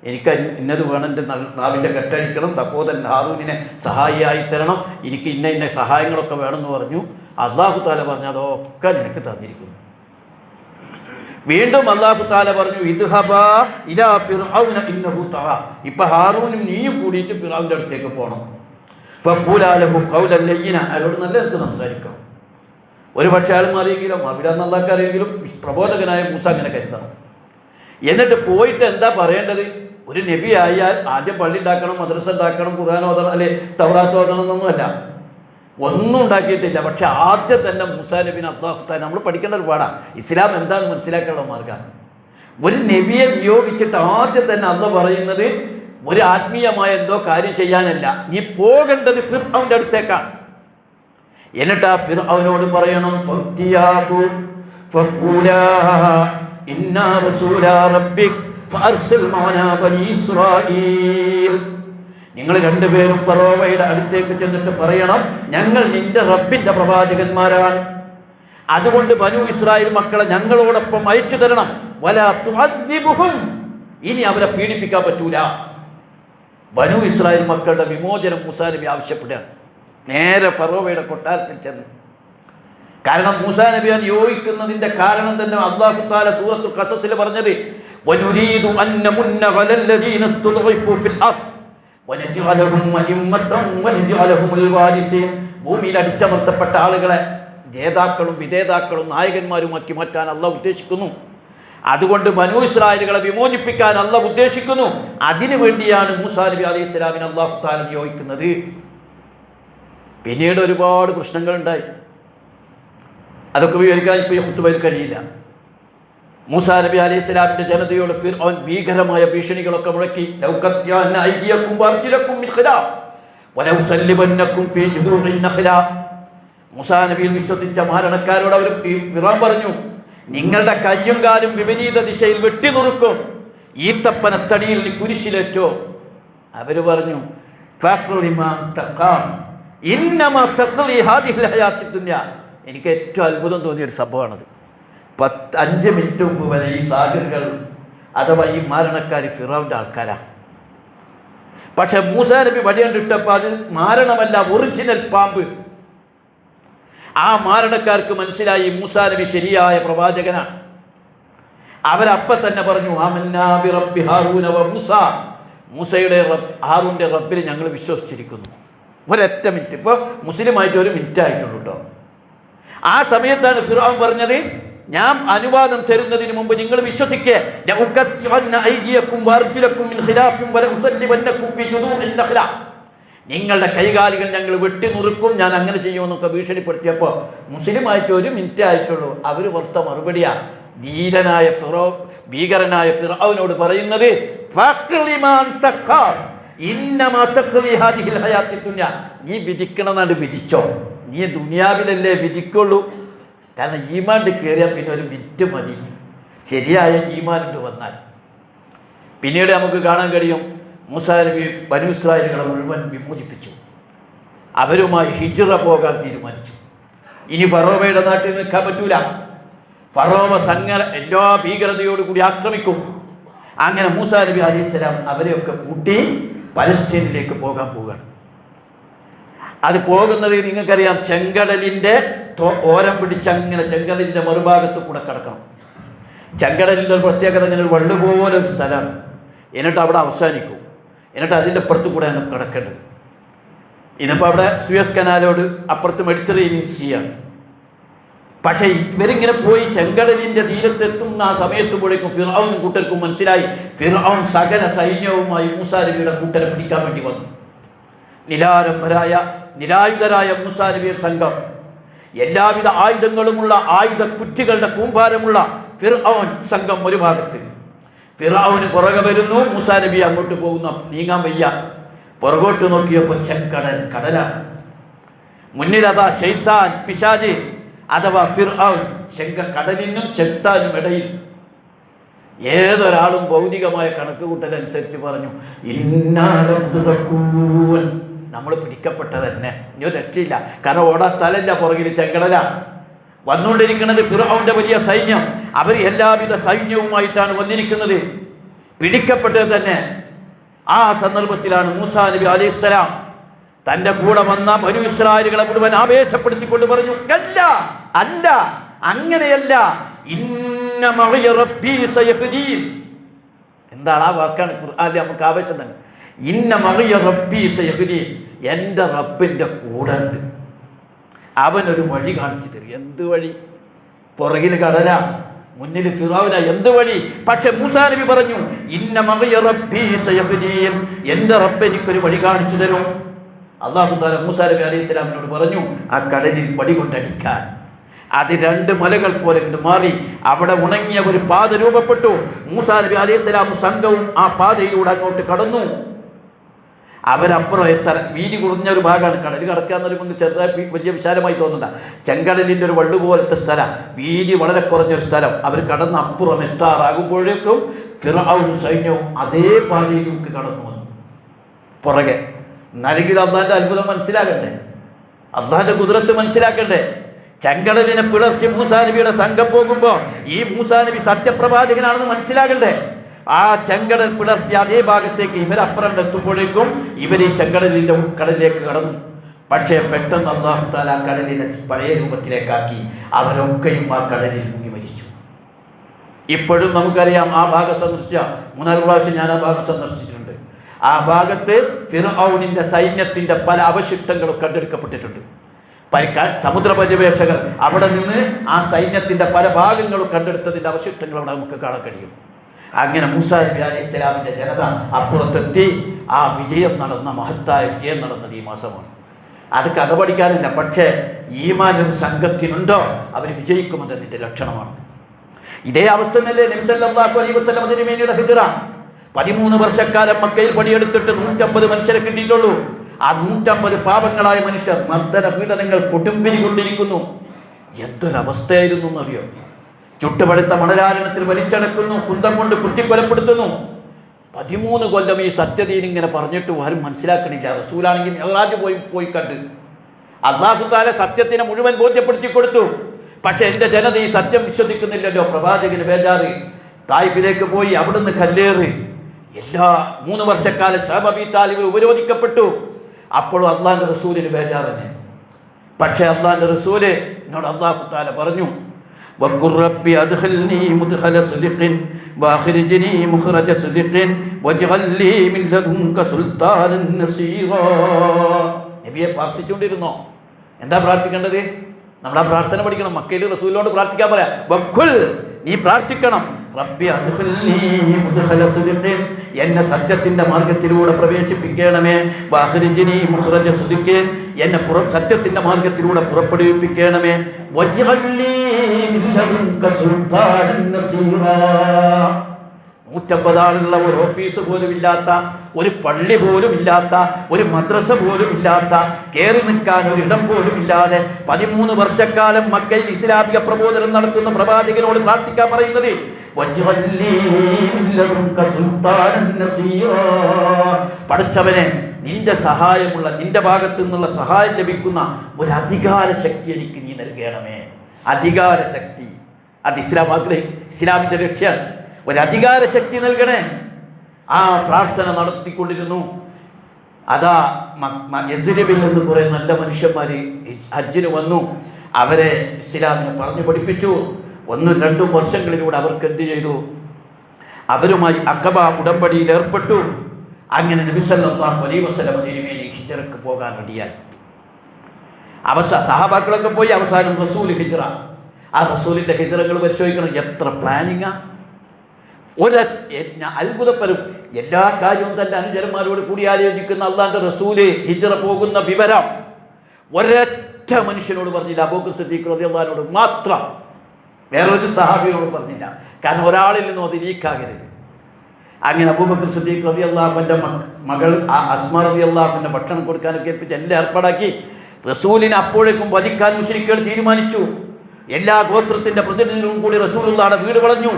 എനിക്ക് ഇന്നത് വേണം, എൻ്റെ നാവിൻ്റെ കെട്ടഴിക്കണം, സഹോദരൻ ഹാറൂനിനെ സഹായിയായി തരണം, എനിക്ക് ഇന്ന സഹായങ്ങളൊക്കെ വേണമെന്ന് പറഞ്ഞു. അല്ലാഹു തആല പറഞ്ഞു, അതൊക്കെ നിനക്ക് തന്നിരിക്കുന്നു. വീണ്ടും അല്ലാഹു തആല പറഞ്ഞു, ഇദ്ഹബാ ഇലാ ഫിർഔന ഇന്നഹു തഗ. ഇപ്പം ഹാറൂനും നീയും കൂടിയിട്ട് ഫിർഔൻ്റെ അടുത്തേക്ക് പോകണം. ഫഖൂലാ ലഹു ഖൗലൻ ലയ്യിന, അയാളോട് നല്ല എനിക്ക് സംസാരിക്കണം. ഒരു പക്ഷേ അയാൾ അറിയെങ്കിലും അവിടെന്നല്ലാക്ക് അറിയെങ്കിലും പ്രബോധകനായ മൂസ അങ്ങനെ കരുതണം. എന്നിട്ട് പോയിട്ട് എന്താ പറയേണ്ടത്? ഒരു നബി ആയാൽ ആദ്യം പള്ളി ഉണ്ടാക്കണം, മദ്രസ ഉണ്ടാക്കണം, ഖുർആൻ ഓതണം, അല്ലെ തൗറാത്ത് ഓതണം എന്നൊന്നുമല്ല, ഒന്നും ഉണ്ടാക്കിയിട്ടില്ല. പക്ഷെ ആദ്യം തന്നെ മൂസാ നബിനെ അല്ലാഹു തആല, നമ്മൾ പഠിക്കേണ്ട ഒരു പാടാണ്, ഇസ്ലാം എന്താണെന്ന് മനസ്സിലാക്കാനുള്ള മാർഗ്ഗമാണ്. ഒരു നബിയെ നിയോഗിച്ചിട്ട് ആദ്യം തന്നെ അല്ലാഹു പറയുന്നത് ഒരു ആത്മീയമായ എന്തോ കാര്യം ചെയ്യാനല്ല, നീ പോകേണ്ടത് ഫിർഔന്റെ അടുത്തേക്കാണ്. എന്നിട്ട് ആ ഫിർഔനോട് പറയണം, ഫഖ്തിയാഹു ഫഖൂലാ ഇന്നാ റസൂലാ റബ്ബിക് ഫഅർസിൽ മഅനാ ബനീ ഇസ്രായീൽ. നിങ്ങൾ രണ്ടുപേരും ഫറോവയുടെ അടുത്തേക്ക് ചെന്നിട്ട് പറയണം, ഞങ്ങൾ നിന്റെ റബ്ബിന്റെ പ്രവാചകന്മാരാണ്, അതുകൊണ്ട് ബനൂ ഇസ്രായേൽ മക്കളെ ഞങ്ങളോടൊപ്പം അയച്ചു തരണം. വലാ തുഅദ്ദിബുഹും, ഇനി അവരെ പീഡിപ്പിക്കാൻ പറ്റൂല. ബനൂ ഇസ്രായേൽ മക്കളുടെ വിമോചനം മൂസാ നബി ആവശ്യപ്പെടുകയാണ്. നേരെ ഫറോവയുടെ കൊട്ടാരത്തിൽ ചെന്നു. കാരണം മൂസാ നബിയെ നിയോഗിക്കുന്നതിന്റെ കാരണം തന്നെ അല്ലാഹു തആല സൂറത്തുൽ ഖസസിൽ പറഞ്ഞത്, വനുരീദു അൻ നമുന്ന അലല്ലദീന ഇസ്തുദ്ഇഫു ഫിൽ അർദ് വനജഅലഹും അഇമ്മതൻ വനജഅലഹുൽ വാരിസീൻ. ഭൂമിയിൽ അടിച്ചമർത്തപ്പെട്ട ആളുകളെ ജേതാക്കളും വിധേതാക്കളും നായകന്മാരുമാക്കി മാറ്റാൻ അല്ലാഹു ഉദ്ദേശിക്കുന്നു. അതുകൊണ്ട് ബനൂ ഇസ്രായേലുകളെ വിമോചിപ്പിക്കാൻ അല്ലാഹു ഉദ്ദേശിക്കുന്നു. അതിനു വേണ്ടിയാണ് മൂസാ നബി അലൈഹിസ്സലാമിനെ അല്ലാഹു തആല നിയോഗിക്കുന്നത്. പിന്നീട് ഒരുപാട് പ്രശ്നങ്ങളുണ്ടായി. അതൊക്കെ വിവരിക്കാൻ ഇപ്പോൾ ഈ ഖുത്ബയിൽ കഴിയില്ല. മൂസാ നബി അലൈഹിസ്സലാമിന്റെ ജനതയോട് ഫിർഔൻ ഭീകരമായ ഭീഷണികളൊക്കെ മുഴക്കി, ലൗകത്യാന ഐദിയക്കും വഅർജുലക്കും മിൻ ഖിലാഫ് വലൗസല്ലിബന്നക്കും ഫീ ജുദൂഇൻ നഖ്ല. മൂസാ നബിയിൽ വിശ്വസിച്ച മാരണക്കാരോട് അവർ ഫിർഔൻ പറഞ്ഞു, നിങ്ങളുടെ കയ്യും കാലും വിപരീത ദിശയിൽ വെട്ടി നുറുക്കും, ഈത്തപ്പനത്തടിയിൽ കുരിശിലേറ്റോ. അവർ പറഞ്ഞു, എനിക്ക് ഏറ്റവും അത്ഭുതം തോന്നിയൊരു സംഭവമാണത്. 5 മിനിറ്റ് മുമ്പ് വരെ ഈ സാഗറുകൾ അഥവാ ഈ മാരണക്കാർ ഫിറൗന്റെ ആൾക്കാരാണ്. പക്ഷെ മൂസാ നബി വടിയണ്ടിട്ടപ്പോൾ അത് മാരണമല്ല, ഒറിജിനൽ പാമ്പ്. ആ മാരണക്കാർക്ക് മനസ്സിലായി മൂസാ നബി ശരിയായ പ്രവാചകനാണ്. അവരപ്പം തന്നെ പറഞ്ഞു, ആമന്നാ ബിറബ്ബി ഹാറൂന വ മൂസ, മൂസയുടെ ഹാറൂന്റെ റബ്ബിൽ ഞങ്ങൾ വിശ്വസിച്ചിരിക്കുന്നു. ഒരൊറ്റ മിനിറ്റ്. ഇപ്പോൾ മുസ്ലിമായിട്ട് 1 മിനിറ്റ് ആയിട്ടുള്ളൂ കേട്ടോ. ആ സമയത്താണ് ഫിർഔൻ പറഞ്ഞത്, ഞാൻ അനുവാദം തരുന്നതിന് മുമ്പ് നിങ്ങൾ വിശ്വസിക്കുക, നിങ്ങളുടെ കൈകാലുകൾ ഞങ്ങൾ വെട്ടി നുറുക്കും, ഞാൻ അങ്ങനെ ചെയ്യുമെന്നൊക്കെ ഭീഷണിപ്പെടുത്തിയപ്പോൾ മുസ്ലിമായിട്ട് 1 മിനിറ്റ് ആയിട്ടുള്ളൂ. അവർ പുറത്ത മറുപടിയാ ധീരനായ ഭീകരനായ ഫിർഔനോട് പറയുന്നത്, നീ വിധിക്കണമെന്നാണ്ട് വിധിച്ചോ, നീ ദുനിയാവിലല്ലേ വിധിക്കുള്ളൂ. കാരണം ഈമാണ്ട് കയറിയാൽ പിന്നെ 1 മിനിറ്റ് മതി ശരിയായ ഈമാനുണ്ട് വന്നാൽ. പിന്നീട് നമുക്ക് കാണാൻ കഴിയും, മൂസാ നബി ബനൂ ഇസ്രായേലുകളെ മുഴുവൻ വിമോചിപ്പിച്ചു. അവരുമായി ഹിജ്റ പോകാൻ തീരുമാനിച്ചു. ഇനി ഫറോവയുടെ നാട്ടിൽ നിൽക്കാൻ പറ്റൂല. ഫറോവ എല്ലാ ഭീകരതയോടുകൂടി ആക്രമിക്കും. അങ്ങനെ മൂസാ നബി അലൈഹിസ്സലാം അവരെയൊക്കെ കൂട്ടി പലസ്തീനിലേക്ക് പോകാൻ പോവുകയാണ്. അത് പോകുന്നത് നിങ്ങൾക്കറിയാം, ചെങ്കടലിൻ്റെ ഓരം പിടിച്ച് അങ്ങനെ ചെങ്കടലിൻ്റെ മറുഭാഗത്ത് കൂടെ കിടക്കണം. ചെങ്കടലിൻ്റെ ഒരു പ്രത്യേകത, ഇങ്ങനെ വള്ളു പോലെ ഒരു സ്ഥലമാണ്. എന്നിട്ട് അവിടെ അവസാനിക്കും. എന്നിട്ട് അതിൻ്റെ അപ്പുറത്ത് കൂടെയാണ് കിടക്കേണ്ടത്. ഇന്നിപ്പോൾ അവിടെ സുയസ് കനാലോട് അപ്പുറത്ത് മെഡിറ്ററേനിയൻ സീയാണ്. പക്ഷേ ഇവരിങ്ങനെ പോയി ചെങ്കടലിൻ്റെ തീരത്തെത്തുന്ന ആ സമയത്തുമ്പോഴേക്കും ഫിർഔനും കൂട്ടർക്കും മനസ്സിലായി, ഫിർഔൻ സകല സൈന്യവുമായി മൂസാ നബിയുടെ കൂട്ടരെ പിടിക്കാൻ വേണ്ടി വന്നു. നിരായുധരായ മൂസാ നബിയുടെ സംഘം, എല്ലാവിധ ആയുധങ്ങളുമുള്ള കുറ്റികളുടെ കൂമ്പാരമുള്ള ഫിർഔൻ സംഘം ഒരു ഭാഗത്ത്, ഫിർഔന് പുറകെ വരുന്നു. മൂസാ നബി അങ്ങോട്ട് പോകുന്നു, നീങ്ങാൻ വയ്യ. പുറകോട്ട് നോക്കിയപ്പോൾ കടലാണ്. മുന്നിലതാ ശൈത്താൻ, പിശാച് അഥവാ ഫിർഔൻ, കടലിനും ശൈത്താനും ഇടയിൽ. ഏതൊരാളും ഭൗതികമായ കണക്ക് കൂട്ടലനുസരിച്ച് പറഞ്ഞു, നമ്മൾ പിടിക്കപ്പെട്ടത് തന്നെ, ഇനി ഒരു രക്ഷയില്ല. കാരണം ഓടാ സ്ഥലമില്ല, പുറകിൽ ചെങ്കടല. വന്നുകൊണ്ടിരിക്കുന്നത് ഫിർഔന്റെ വലിയ സൈന്യം. അവർ എല്ലാവിധ സൈന്യവുമായിട്ടാണ് വന്നിരിക്കുന്നത്. പിടിക്കപ്പെട്ടത് തന്നെ. ആ സന്ദർഭത്തിലാണ് മൂസാ നബി അലൈഹിസ്സലാം തൻ്റെ കൂടെ വന്ന ബനൂ ഇസ്രായേലുകളെ മുഴുവൻ ആവേശപ്പെടുത്തിക്കൊണ്ട് പറഞ്ഞു, അല്ല, അങ്ങനെയല്ല, ഇന്ന മഅയ റബ്ബീ സയഹ്ദീൻ. എന്താണ് ആ വാക്കാണ് ഖുർആനിൽ നമുക്ക് ആവേശം തന്നെ. ഇന്ന മഅയ റബ്ബീ സയഹ്ദീൻ, എൻ്റെ റബ്ബിൻ്റെ കൂടെ ഉണ്ട്, അവനൊരു വഴി കാണിച്ചു തരും. എന്ത് വഴി? പുറകിൽ കടല, മുന്നിൽ ഫിർഔന, എന്ത് വഴി? പക്ഷെ മൂസാ നബി പറഞ്ഞു, ഇന്ന മഅയ റബ്ബീ സയഹ്ദീൻ, എൻ്റെ റബ്ബ് എനിക്കൊരു വഴി കാണിച്ചു തരും. അല്ലാഹു തആല മൂസാ നബി അലൈഹിസ്സലാമിനോട് പറഞ്ഞു, ആ കടലിൽ വടി കൊണ്ടടിക്കാൻ. അത് 2 മലകൾ പോലെ കൊണ്ട് മാറി. അവിടെ ഉണങ്ങിയ ഒരു പാത രൂപപ്പെട്ടു. മൂസാ നബി അലൈഹിസ്സലാം സംഘവും ആ പാതയിലൂടെ അങ്ങോട്ട് കടന്നു. അവരപ്പുറം വീതി കുറഞ്ഞ ഒരു ഭാഗമാണ്. കടൽ കടക്കുക എന്ന് പറയുമ്പോൾ ചെറുതായി വലിയ വിശാലമായി തോന്നണ്ട. ചെങ്കടലിൻ്റെ ഒരു വള്ളു പോലത്തെ സ്ഥലം, വീതി വളരെ കുറഞ്ഞൊരു സ്ഥലം. അവർ കടന്ന് അപ്പുറം എത്താറാകുമ്പോഴേക്കും ഫിർഔനും സൈന്യവും അതേ പാതയിലേക്ക് കടന്നു വന്നു പുറകെ. നൽകിയ അള്ളാഹിൻ്റെ അത്ഭുതം മനസ്സിലാക്കണ്ടേ, അള്ളാഹിൻ്റെ കുദ്റത്ത് മനസ്സിലാക്കണ്ടേ. ചെങ്കടലിനെ പിളർത്തി മൂസാ നബിയുടെ സംഘം പോകുമ്പോൾ ഈ മൂസാ നബി സത്യപ്രവാചകനാണെന്ന് മനസ്സിലാകണ്ടേ. ആ ചെങ്കടൽ പിളർത്തി അതേ ഭാഗത്തേക്ക് ഇവരപ്പുറം എത്തുമ്പോഴേക്കും ഇവർ ഈ ചെങ്കടലിൻ്റെ കടലിലേക്ക് കടന്നു. പക്ഷേ പെട്ടെന്ന് അല്ലാഹു തആല ആ കടലിനെ പഴയ രൂപത്തിലേക്കാക്കി. അവരൊക്കെയും ആ കടലിൽ മുങ്ങി മരിച്ചു. ഇപ്പോഴും നമുക്കറിയാം, ആ ഭാഗം സന്ദർശിച്ച 3 പ്രാവശ്യം ഞാൻ ആ ഭാഗം സന്ദർശിച്ചിട്ടുണ്ട്. ആ ഭാഗത്ത് ഫിർഔനിൻ്റെ സൈന്യത്തിൻ്റെ പല അവശിഷ്ടങ്ങളും കണ്ടെടുക്കപ്പെട്ടിട്ടുണ്ട്. സമുദ്ര പര്യവേഷകർ അവിടെ നിന്ന് ആ സൈന്യത്തിൻ്റെ പല ഭാഗങ്ങളും കണ്ടെടുത്തതിൻ്റെ അവശിഷ്ടങ്ങൾ അവിടെ നമുക്ക് കാണാൻ കഴിയും. അങ്ങനെ മൂസാ നബി അലൈഹിസ്സലാമിൻ്റെ ജനത അപ്പുറത്തെത്തി. ആ മഹത്തായ വിജയം നടന്നത് ഈ മാസമാണ്. അത് കഥ പഠിക്കാനില്ല. പക്ഷേ ഈമാൻ ഒരു സംഘത്തിനുണ്ടോ അവർ വിജയിക്കുമെന്നതിൻ്റെ ലക്ഷണമാണ്. ഇതേ അവസ്ഥ തന്നെയല്ലേ നബി സല്ലല്ലാഹു അലൈഹി വസല്ലം തിരുമേനിയുടെ ഹിജ്റ. 13 വർഷക്കാലം മക്കയിൽ പണിയെടുത്തിട്ട് 150 മനുഷ്യരെ കിട്ടിയിട്ടുള്ളൂ. ആ 150 പാവങ്ങളായ മനുഷ്യർ മർദ്ദന പീഡനങ്ങൾ കൊടുമ്പിരി കൊണ്ടിരിക്കുന്നു. എന്തൊരവസ്ഥയായിരുന്നു എന്നറിയോ? ചുട്ടുപഴുത്ത മണലാരണത്തിൽ വലിച്ചടക്കുന്നു, കുന്തം കൊണ്ട് കുത്തിക്കൊലപ്പെടുത്തുന്നു. 13 കൊല്ലം ഈ സത്യദീൻ ഇങ്ങനെ പറഞ്ഞിട്ട് ആരും മനസ്സിലാക്കണില്ല. റസൂലാണെങ്കിൽ മിഅ്റാജ് പോയി കണ്ട് അല്ലാഹു തആല സത്യത്തിനെ മുഴുവൻ ബോധ്യപ്പെടുത്തി കൊടുത്തു. പക്ഷെ എൻ്റെ ജനത ഈ സത്യം വിശ്വസിക്കുന്നില്ലല്ലോ. പ്രവാചകന് ബേജാറ്. തായിഫിലേക്ക് പോയി അവിടുന്ന് കല്ലേറ്. 3 വർഷക്കാലം ശഅബ് അബീ താലിബ് ഉപരോധിക്കപ്പെട്ടു. അപ്പോഴും അള്ളാഹിൻ്റെ റസൂലിന് ബേജാറ് തന്നെ. പക്ഷേ അള്ളാഹിൻ്റെ റസൂല് എന്നോട് അല്ലാഹു തആല പറഞ്ഞു, വഖുർ റബ്ബി അദ്ഖിൽനി മുദ്ഖല സിദ്ഖിൻ വഅഖ്രിജ്നി മുഖ്റജ സിദ്ഖിൻ വജ്അൽ ലീ മിൻ ലദുൻക സുൽത്താനൻ നസീറാ. നബിയെ പ്രാർത്ഥിച്ചുകൊണ്ടിരുന്നോ? എന്താ പ്രാർത്ഥിക്കേണ്ടത്? നമ്മളാ പ്രാർത്ഥന പഠിക്കണം. മക്കയിൽ റസൂലിനോട് പ്രാർത്ഥിക്കാൻ പറയാം. വഖുൽ, നീ പ്രാർത്ഥിക്കണം, റബ്ബി അദ്ഖിൽനി മുദ്ഖല സിദ്ഖിൻ, എന്നെ സത്യത്തിന്റെ മാർഗത്തിലൂടെ പ്രവേശിപ്പിക്കണമേ. വഅഖ്രിജ്നി മുഖ്റജ സിദ്ഖിൻ, എന്നെ സത്യത്തിന്റെ മാർഗത്തിലൂടെ പുറപ്പെടുവിപ്പിക്കണമേ. വജ്അൽനി മിൻ ലദുൻക സുൽത്താനൻ നസീറാ, 150 ആളുള്ള ഒരു ഓഫീസ് പോലും ഇല്ലാത്ത, ഒരു പള്ളി പോലും ഇല്ലാത്ത, ഒരു മദ്രസ പോലും ഇല്ലാത്ത, കയറി നിൽക്കാൻ ഒരിടം പോലും ഇല്ലാതെ 13 വർഷക്കാലം മക്കയിൽ ഇസ്ലാമിക പ്രബോധനം നടത്തുന്ന പ്രവാചകനോട് പ്രാർത്ഥിക്കാൻ പറയുന്നത്. പഠിച്ചവനെ, നിന്റെ സഹായമുള്ള, നിന്റെ ഭാഗത്തു നിന്നുള്ള സഹായം ലഭിക്കുന്ന ഒരു അധികാര ശക്തി എനിക്ക് നീ നൽകണമേ. അധികാര ശക്തി, അത് ഇസ്ലാമിന്റെ ലക്ഷ്യം. ഒരധികാര ശക്തി നൽകണേ. ആ പ്രാർത്ഥന നടത്തിക്കൊണ്ടിരുന്നു. അതാ യസ്രിബിൽ നിന്ന് കുറെ നല്ല മനുഷ്യന്മാർ ഹജ്ജിന് വന്നു. അവരെ ഇസ്ലാമിനെ പറഞ്ഞു പഠിപ്പിച്ചു. 1-2 വർഷങ്ങളിലൂടെ അവർക്ക് എന്ത് ചെയ്തു? അവരുമായി അഖബ ഉടമ്പടിയിൽ ഏർപ്പെട്ടു. അങ്ങനെ നബി സല്ലല്ലാഹു അലൈഹി വസല്ലം തിരുമേനി ഹിജ്റക്ക് പോകാൻ റെഡിയായി. സഹാബാക്കളൊക്കെ പോയി. അവസാനം റസൂൽ ഹിജ്റ. ആ റസൂലിൻ്റെ ഹിജ്റകൾ പരിശോധിക്കണം. എത്ര പ്ലാനിങ്ങാ! അത്ഭുതപ്പെരും. എല്ലാ കാര്യവും തൻ്റെ അനുചരന്മാരോട് കൂടി ആലോചിക്കുന്ന അള്ളാന്റെ റസൂല് ഹിജ്റ പോകുന്ന വിവരം ഒരൊറ്റ മനുഷ്യനോട് പറഞ്ഞില്ല. അബൂബക്കർ സിദ്ദീഖ് റളിയല്ലാഹു അൻഹു മാത്രം, വേറൊരു സഹാബിയോട് പറഞ്ഞില്ല. കാരണം ഒരാളിൽ നിന്നും അത് ലീക്കാകരുത്. അങ്ങനെ അബൂബക്കർ സിദ്ദീഖ് റളിയല്ലാഹുവിൻ്റെ മകൾ അസ്മാ റളിയല്ലാഹുവിൻ്റെ ഭക്ഷണം കൊടുക്കാനൊക്കെ ഏൽപ്പിച്ച് എല്ലാം ഏർപ്പാടാക്കി. റസൂലിനെ അപ്പോഴേക്കും വധിക്കാൻ മുശ്രിക്കുകൾ തീരുമാനിച്ചു. എല്ലാ ഗോത്രത്തിൻ്റെ പ്രതിനിധികളും കൂടി റസൂലുള്ളാഹിയുടെ വീട് വളഞ്ഞു.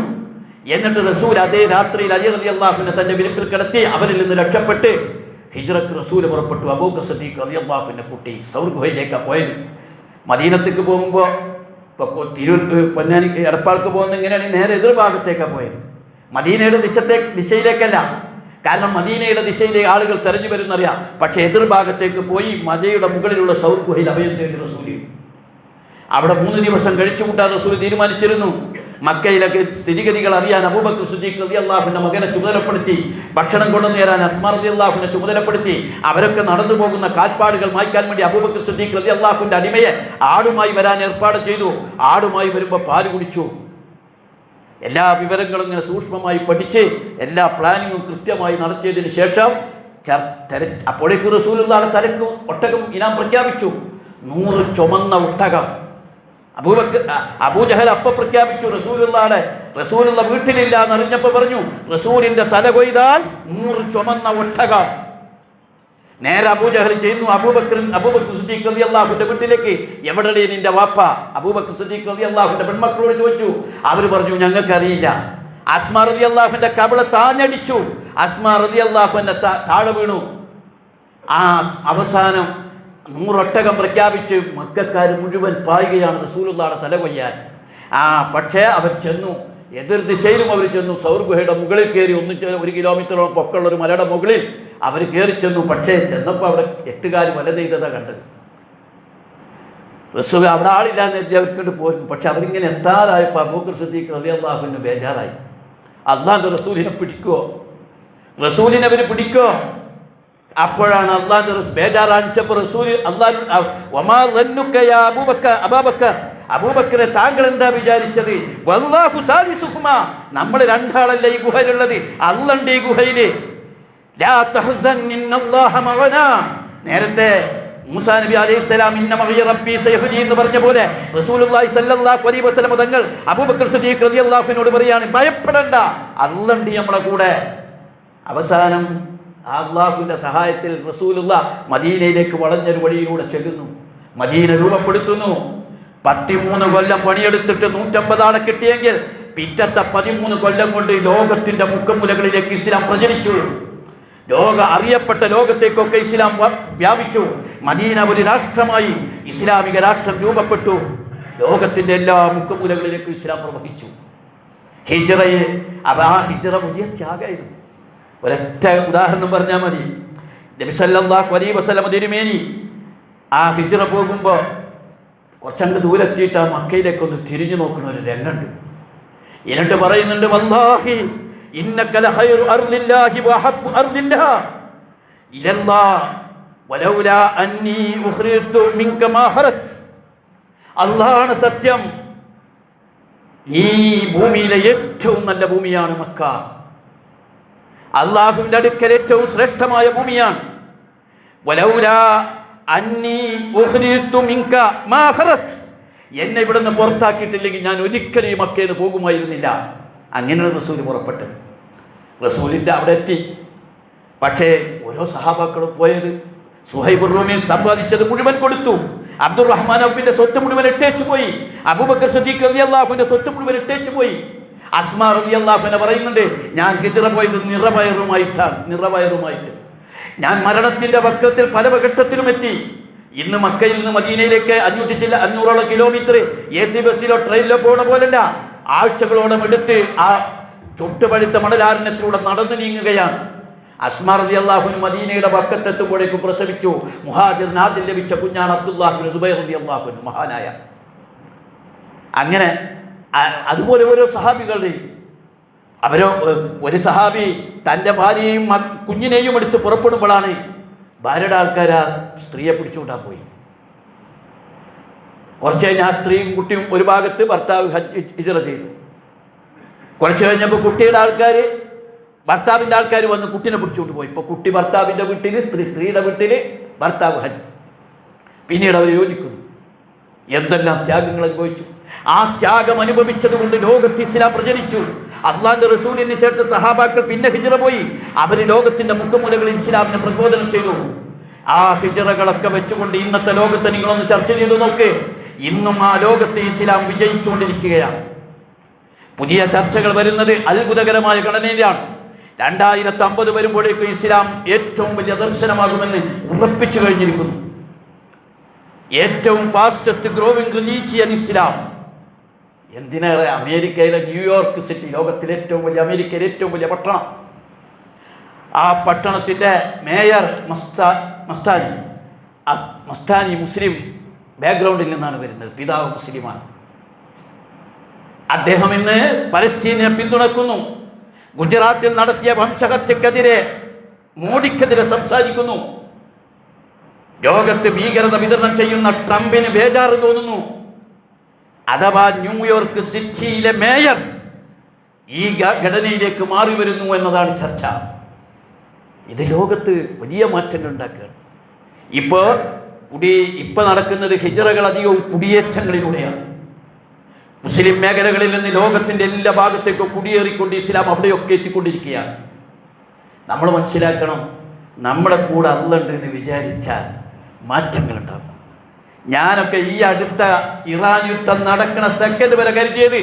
എന്നിട്ട് റസൂൽ അതേ രാത്രിയിൽ അലി റളിയല്ലാഹുവിനെ തൻ്റെ വിരിപ്പിൽ കിടത്തി അവരിൽ നിന്ന് രക്ഷപ്പെട്ട് ഹിജ്റക്ക് റസൂൽ പുറപ്പെട്ടു. അബൂബക്കർ സിദ്ദീഖ് റളിയല്ലാഹുവിനെ കൂട്ടി സൗർ ഗുഹയിലേക്കാണ് പോയത്. മദീനത്തേക്ക് പോകുമ്പോൾ പൊന്നാനി എടപ്പാൾക്ക് പോകുന്ന ഇങ്ങനെയാണ്, നേരെ എതിർഭാഗത്തേക്കാണ് പോയത്. മദീനയുടെ ദിശയിലേക്കല്ല. കാരണം മദീനയുടെ ദിശയിലേക്ക് ആളുകൾ തെരഞ്ഞു വരുന്നറിയാം. പക്ഷേ എതിർഭാഗത്തേക്ക് പോയി മദീനയുടെ മുകളിലുള്ള സൗർ ഗുഹയിൽ അഭയം തേടി റസൂൽ. അവിടെ 3 ദിവസം കഴിച്ചു കൂട്ടാൻ റസൂൽ തീരുമാനിച്ചിരുന്നു. മക്കയിലൊക്കെ സ്ഥിതിഗതികൾ അറിയാൻ അബൂബക്കർ സിദ്ദീഖ് റളിയല്ലാഹുവിൻ്റെ മകനെ ചുമതലപ്പെടുത്തി. ഭക്ഷണം കൊണ്ടുവന്നു തരാൻ അസ്മാ റളിയല്ലാഹുവിനെ ചുമതലപ്പെടുത്തി. അവരൊക്കെ നടന്നു പോകുന്ന കാൽപ്പാടുകൾ മായ്ക്കാൻ വേണ്ടി അബൂബക്കർ സിദ്ദീഖ് റളിയല്ലാഹുവിൻ്റെ അടിമയെ ആടുമായി വരാൻ ഏർപ്പാട് ചെയ്തു. ആടുമായി വരുമ്പോൾ പാല് കുടിച്ചു. എല്ലാ വിവരങ്ങളും ഇങ്ങനെ സൂക്ഷ്മമായി പഠിച്ച് എല്ലാ പ്ലാനിങ്ങും കൃത്യമായി നടത്തിയതിന് ശേഷം അപ്പോഴേക്കും റസൂലുള്ളാഹിയുടെ തലക്ക് ഒട്ടകം ഇനാം പ്രഖ്യാപിച്ചു. 100 ചുമന്ന ഒട്ടകം. അബൂജഹൽ അപ്പം പ്രഖ്യാപിച്ചു. റസൂലുള്ള വീട്ടിലില്ല എന്നറിഞ്ഞപ്പോൾ പറഞ്ഞു, റസൂലിന്റെ തല കൊയ്താൽ 100 ചുമന്ന ഒട്ടകം. നേരെ അബൂജഹൽ ചെയ്യുന്നു അബൂബക്കർ സിദ്ദീഖ് റളിയല്ലാഹുവിന്റെ വീട്ടിലേക്ക്. എവിടെയാണ് നിന്റെ വാപ്പ? അബൂബക്കർ സിദ്ദീഖ് റളിയല്ലാഹുവിന്റെ പെൺമക്കളോട് ചോദിച്ചു. അവർ പറഞ്ഞു, ഞങ്ങൾക്കറിയില്ല. അസ്മാ റളിയല്ലാഹുവിന്റെ കബള താഞ്ഞടിച്ചു. അസ്മാ റളിയല്ലാഹുവിന്റെ താഴെ വീണു. ആ അവസാനം 100 ഒട്ടകം പ്രഖ്യാപിച്ച് മക്കക്കാർ മുഴുവൻ പായുകയാണ് റസൂലുള്ളാഹിയുടെ തല കൊയ്യാൻ. പക്ഷേ അവർ ചെന്നു, എതിർ ദിശയിലും അവർ ചെന്നു. സൗർ ഗുഹയുടെ മുകളിൽ കയറി 1 കിലോമീറ്ററോളം പൊക്കമുള്ള ഒരു മലയുടെ മുകളിൽ അവർ കയറി ചെന്നു. പക്ഷേ ചെന്നപ്പോൾ അവിടെ 8 കാല് വല നെയ്തതാണ് കണ്ടത്. റസൂൽ അവിടെ ആളില്ലാന്ന് കരുതി അവർക്കൊണ്ട് പോയിരുന്നു. പക്ഷെ അവരിങ്ങനെ എത്താതായപ്പോൾ അബൂബക്കർ സിദ്ദീഖ് റളിയല്ലാഹുവിന് ബേജാറായി. അള്ളാന്റെ റസൂലിനെ പിടിക്കുമോ? റസൂലിനെ അവർ പിടിക്കോ? അപ്പോഴാണ് അള്ളാന്റെ ബേജാറാണിച്ചപ്പോൾ റസൂൽ അബൂബക്കറെ താങ്കൾ എന്താ വിചാരിച്ചത്? വല്ലാഹു സാലിസുഹുമാ, നമ്മൾ 2 ആളല്ല ഈ ഗുഹയിലുള്ളത്, അള്ളണ്ട് ഈ ഗുഹയില്. ലാ തഹ്സൻ ഇന്നല്ലാഹ മഅനാ. നേരത്തെ മൂസാ നബി അലൈഹിസ്സലാം ഇന്ന മഅയ റബ്ബി സയഹ്ദി എന്ന് പറഞ്ഞ പോലെ റസൂലുള്ളാഹി സ്വല്ലല്ലാഹു അലൈഹി വസല്ലം തങ്ങൾ അബൂബക്കർ സിദ്ദീഖ് റളിയല്ലാഹുവിനോട് പറയാണ്, ഭയപ്പെടണ്ട, അള്ളണ്ട് നമ്മുടെ കൂടെ. അവസാനം അള്ളാഹുവിൻ്റെ സഹായത്തിൽ റസൂലുള്ള മദീനയിലേക്ക് വളഞ്ഞൊരു വഴിയിലൂടെ ചെല്ലുന്നു. മദീന രൂപപ്പെടുത്തുന്നു. 13 കൊല്ലം പണിയെടുത്തിട്ട് 150 ആളെ കിട്ടിയെങ്കിൽ പിറ്റത്തെ 13 കൊല്ലം കൊണ്ട് ലോകത്തിൻ്റെ മുക്കമുലകളിലേക്ക് ഇസ്ലാം പ്രചരിച്ചു. അറിയപ്പെട്ട ലോകത്തേക്കൊക്കെ ഇസ്ലാം വ്യാപിച്ചു. മദീന ഒരു രാഷ്ട്രമായി, ഇസ്ലാമിക രാഷ്ട്രം രൂപപ്പെട്ടു. ലോകത്തിൻ്റെ എല്ലാ മുക്കമുലകളിലേക്കും ഇസ്ലാം പ്രവഹിച്ചു. ഹിജ്റ വലിയ ത്യാഗമായിരുന്നു. ഒരൊറ്റ ഉദാഹരണം പറഞ്ഞാൽ മതി. നബി സല്ലല്ലാഹു അലൈഹി വസല്ലം തിരുമേനി ആ ഹിജ്റ പോകുമ്പോൾ കുറച്ചങ്ങ് ദൂരെത്തിയിട്ട് ആ മക്കയിലേക്കൊന്ന് തിരിഞ്ഞു നോക്കുന്ന ഒരു രംഗമുണ്ട്. എന്നിട്ട് പറയുന്നുണ്ട്, വല്ലാഹി ഇന്നക ലഖൈറു അർദില്ലാഹി വഹബ്ബു അർദില്ലാഹ് ഇലല്ലാഹ് വലൗലാ അന്നീ ഉഖ്രിജ്തു മിൻക മാ ഖറജ്. അല്ലാഹുവാണ് സത്യം, ഈ ഭൂമിയിലെ ഏറ്റവും നല്ല ഭൂമിയാണ് മക്ക. അല്ലാഹുവിന്റെ അടുക്കൽ ഏറ്റവും ശ്രേഷ്ഠമായ ഭൂമിയാണ്. വലൗലാ അന്നീ ഉഖ്രിജ്തു മിൻക മാ ഖറജ്. എന്നെ ഇവിടുന്ന് പുറത്താക്കിയിട്ടില്ലെങ്കിൽ ഞാൻ ഒരിക്കലും ഈ മക്കയിൽ നിന്ന് പോകുമായിരുന്നില്ല. അങ്ങനെയാണ് റസൂൽ പുറപ്പെട്ടത്. റസൂലിൻ്റെ അവിടെ എത്തി. പക്ഷേ ഓരോ സഹാബാക്കളും പോയത് സുഹൈബുർ റൂമിൽ സമ്പാദിച്ചത് മുഴുവൻ കൊടുത്തു. അബ്ദുറഹ്മാൻ ഔഫിന്റെ സ്വത്ത് മുഴുവൻ ഇട്ടേച്ചു പോയി. അബൂബക്കർ സിദ്ദീഖ് റളിയല്ലാഹുവിന്റെ സ്വത്ത് മുഴുവൻ ഇട്ടേച്ചു പോയി. അസ്മാ റളിയല്ലാഹു അൻഹ പറയുന്നുണ്ട്, ഞാൻ ഹിജ്റ പോയത് നിറവയറുമായിട്ട്. ഞാൻ മരണത്തിന്റെ വക്കത്തിൽ പല ഘട്ടത്തിലും എത്തി. ഇന്ന് മക്കയിൽ നിന്ന് മദീനയിലേക്ക് 500 കിലോമീറ്റർ AC ബസ്സിലോ ട്രെയിനിലോ പോണ പോലല്ല, ആഴ്ചകളോളം എടുത്ത് ആ ചുട്ടുപഴുത്ത മണലാരണ്യത്തിലൂടെ നടന്നു നീങ്ങുകയാണ്. അസ്മാ റളിയല്ലാഹു അൻഹ മദീനയുടെ വക്കത്തെത്തുമ്പോഴേക്കും പ്രസവിച്ചു. മുഹാജിറിന് ആദ്യം ലഭിച്ച കുഞ്ഞാണ് അബ്ദുല്ലാഹ് ഇബ്നു സുബൈർ റളിയല്ലാഹു അൻഹു, മഹാനായ. അങ്ങനെ അതുപോലെ ഓരോ സഹാബികളുടെയും ഒരു സഹാബി തൻ്റെ ഭാര്യയെയും കുഞ്ഞിനെയും എടുത്ത് പുറപ്പെടുമ്പോഴാണ് ഭാര്യയുടെ ആൾക്കാർ ആ സ്ത്രീയെ പിടിച്ചുകൊണ്ടാൻ പോയി. കുറച്ച് കഴിഞ്ഞ് ആ സ്ത്രീയും കുട്ടിയും ഒരു ഭാഗത്ത്, ഭർത്താവ് ഹിജ്റ ചെയ്തു. കുറച്ച് കഴിഞ്ഞപ്പോൾ ഭർത്താവിൻ്റെ ആൾക്കാർ വന്ന് കുട്ടീനെ പിടിച്ചുകൊണ്ട് പോയി. ഇപ്പോൾ കുട്ടി ഭർത്താവിൻ്റെ വീട്ടിൽ, സ്ത്രീയുടെ വീട്ടിൽ, ഭർത്താവ് ഹജ്ജ്. പിന്നീട് അവർ യോജിക്കുന്നു. എന്തെല്ലാം ത്യാഗങ്ങൾ അനുഭവിച്ചു. ആ ത്യാഗം അനുഭവിച്ചത് കൊണ്ട് ലോകത്ത് ഇസ്ലാം പ്രചരിച്ചു. അള്ളാന്റെ റസൂലിനെ ചേർത്ത് സഹാബാക്കൾ പിന്നെ ഹിജ്റ പോയി. അവർ ലോകത്തിന്റെ മുഖമുലകളിൽ ഇസ്ലാമിനെ പ്രബോധനം ചെയ്തു. ആ ഹിജ്റകളൊക്കെ വെച്ചുകൊണ്ട് ഇന്നത്തെ ലോകത്തെ നിങ്ങളൊന്ന് ചർച്ച ചെയ്തു നോക്ക്. ഇന്നും ആ ലോകത്ത് ഇസ്ലാം വിജയിച്ചുകൊണ്ടിരിക്കുകയാണ്. പുതിയ ചർച്ചകൾ വരുന്നത് അത്ഭുതകരമായ ഘടനയിലാണ്. 2050 വരുമ്പോഴേക്കും ഇസ്ലാം ഏറ്റവും വലിയ ദർശനമാകുമെന്ന് ഉറപ്പിച്ചു കഴിഞ്ഞിരിക്കുന്നു. ഏറ്റവും ഫാസ്റ്റസ്റ്റ് ഗ്രോവിംഗ് റിലീജിയൻ ഇസ്ലാം. എന്തിനേറെ അമേരിക്കയിലെ ന്യൂയോർക്ക് സിറ്റി, ലോകത്തിലെ അമേരിക്കയിലെ ഏറ്റവും വലിയ പട്ടണം. ആ പട്ടണത്തിൻ്റെ മേയർ മസ്താനി മുസ്ലിം ബാക്ക്ഗ്രൗണ്ടിൽ നിന്നാണ് വരുന്നത്. പിതാവ് മുസ്ലിമാണ്. അദ്ദേഹം ഇന്ന് പലസ്തീനെ പിന്തുണക്കുന്നു. ഗുജറാത്തിൽ നടത്തിയ വംശഹത്യക്കെതിരെ, മോഡിക്കെതിരെ സംസാരിക്കുന്നു. ലോകത്ത് ഭീകരത വിതരണം ചെയ്യുന്ന ട്രംപിന് ബേജാറ് തോന്നുന്നു. അഥവാ ന്യൂയോർക്ക് സിറ്റിയിലെ മേയർ ഈ ഘടനയിലേക്ക് മാറി വരുന്നു എന്നതാണ് ചർച്ച. ഇത് ലോകത്ത് വലിയ മാറ്റങ്ങൾ ഉണ്ടാക്കുകയാണ്. ഇപ്പോൾ നടക്കുന്നത് ഹിജ്റകൾ അധികവും കുടിയേറ്റങ്ങളിലൂടെയാണ്. മുസ്ലിം മേഖലകളിൽ നിന്ന് ലോകത്തിൻ്റെ എല്ലാ ഭാഗത്തേക്കും കുടിയേറിക്കൊണ്ട് ഇസ്ലാം അവിടെയൊക്കെ എത്തിക്കൊണ്ടിരിക്കുകയാണ്. നമ്മൾ മനസ്സിലാക്കണം, നമ്മുടെ കൂടെ അള്ളണ്ട് എന്ന് വിചാരിച്ചാൽ മാറ്റങ്ങളുണ്ടാകും. ഞാനൊക്കെ ഈ അടുത്ത ഇറാൻ യുദ്ധം നടക്കുന്ന സെക്കൻഡ് വരെ കരുതിയത്